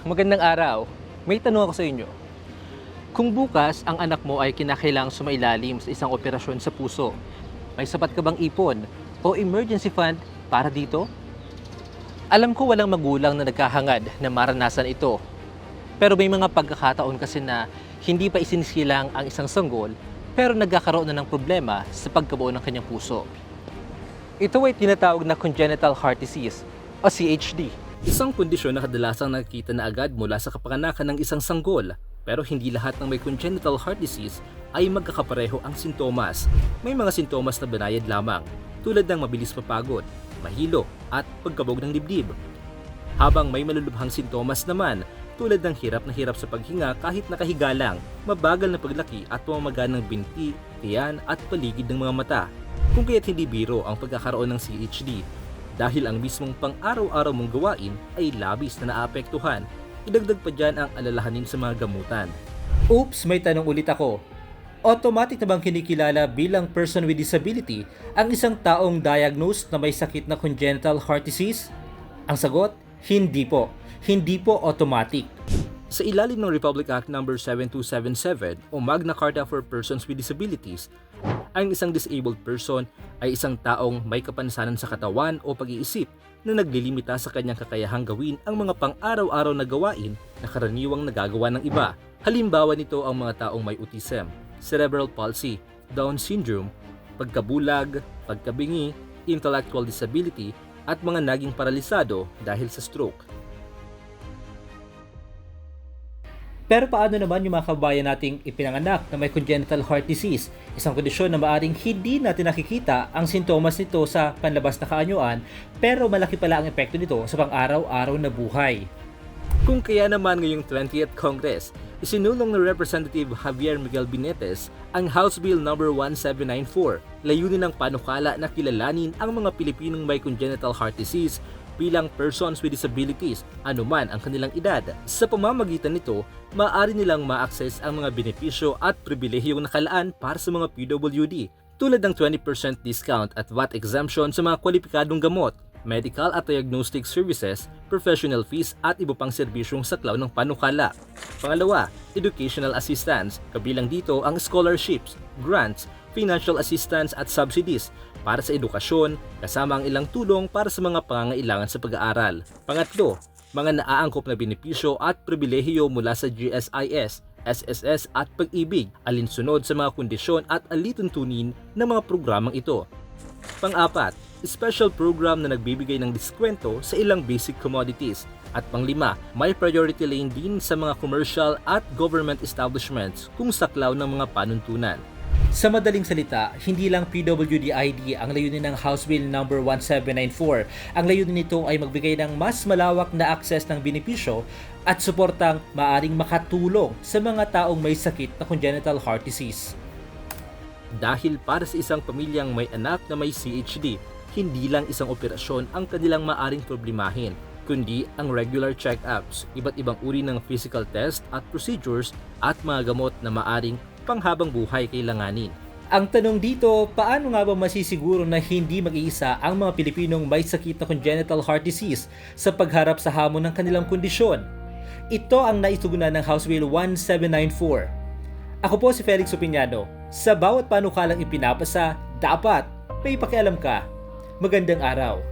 Magandang araw. May tanong ako sa inyo. Kung bukas ang anak mo ay kinakailangang sumailalim sa isang operasyon sa puso, may sapat ka bang ipon o emergency fund para dito? Alam ko walang magulang na nagkahangad na maranasan ito. Pero may mga pagkakataon kasi na hindi pa isinisilang ang isang sanggol pero nagkakaroon na ng problema sa pagkabuo ng kanyang puso. Ito ay tinatawag na congenital heart disease o CHD. Isang kondisyon na kadalasang nakikita na agad mula sa kapanganakan ng isang sanggol. Pero hindi lahat ng may congenital heart disease ay magkakapareho ang sintomas. May mga sintomas na banayad lamang, tulad ng mabilis mapagod, mahilo at pagkabog ng dibdib. Habang may malulubhang sintomas naman, tulad ng hirap na hirap sa paghinga kahit nakahiga lang, mabagal na paglaki at pamamaga ng binti, tiyan at paligid ng mga mata. Kung kaya't hindi biro ang pagkakaroon ng CHD, dahil ang mismong pang-araw-araw mong gawain ay labis na naapektuhan, idagdag pa dyan ang alalahanin sa mga gamutan. Oops, may tanong ulit ako. Automatic na bang kinikilala bilang person with disability ang isang taong diagnosed na may sakit na congenital heart disease? Ang sagot, hindi po. Hindi po automatic. Sa ilalim ng Republic Act No. 7277 o Magna Carta for Persons with Disabilities, ang isang disabled person ay isang taong may kapansanan sa katawan o pag-iisip na naglilimita sa kanyang kakayahang gawin ang mga pang-araw-araw na gawain na karaniwang nagagawa ng iba. Halimbawa nito ang mga taong may autism, cerebral palsy, Down syndrome, pagkabulag, pagkabingi, intellectual disability at mga naging paralisado dahil sa stroke. Pero paano naman yung mga kababayan nating ipinanganak na may congenital heart disease, isang kondisyon na maaring hindi natin nakikita ang sintomas nito sa panlabas na kaanyuan, pero malaki pala ang epekto nito sa pang-araw-araw na buhay. Kung kaya naman ngayong 20th Congress, isinulong ng Representative Javier Miguel Binetes ang House Bill No. 1794, layunin ng panukala na kilalanin ang mga Pilipinong may congenital heart disease bilang persons with disabilities, anuman ang kanilang edad. Sa pamamagitan nito, maaari nilang ma-access ang mga benepisyo at pribilehiyong nakalaan para sa mga PWD, tulad ng 20% discount at VAT exemption sa mga kwalipikadong gamot, medical at diagnostic services, professional fees at iba pang serbisyong saklaw ng panukala. Pangalawa, educational assistance, kabilang dito ang scholarships, grants, financial assistance at subsidies para sa edukasyon, kasama ang ilang tulong para sa mga pangangailangan sa pag-aaral. Pangatlo, mga naaangkop na benepisyo at pribilehiyo mula sa GSIS, SSS at Pag-ibig, alinsunod sa mga kondisyon at alituntunin ng mga programang ito. Pang-apat, special program na nagbibigay ng diskwento sa ilang basic commodities. At panglima, may priority lane din sa mga commercial at government establishments kung saklaw ng mga panuntunan. Sa madaling salita, hindi lang PWD ID ang layunin ng House Bill No. 1794. Ang layunin nito ay magbigay ng mas malawak na access ng benepisyo at suportang maaring makatulong sa mga taong may sakit na congenital heart disease. Dahil para sa isang pamilyang may anak na may CHD, hindi lang isang operasyon ang kanilang maaring problemahin, kundi ang regular check-ups, iba't ibang uri ng physical test at procedures at mga gamot na maaring panghabang buhay kailanganin. Ang tanong dito, paano nga ba masisiguro na hindi mag-iisa ang mga Pilipinong may sakit na congenital heart disease sa pagharap sa hamon ng kanilang kondisyon? Ito ang naitugunan ng House Bill 1794. Ako po si Felix Opiñado. Sa bawat panukalang ipinapasa, dapat may pakialam ka. Magandang araw.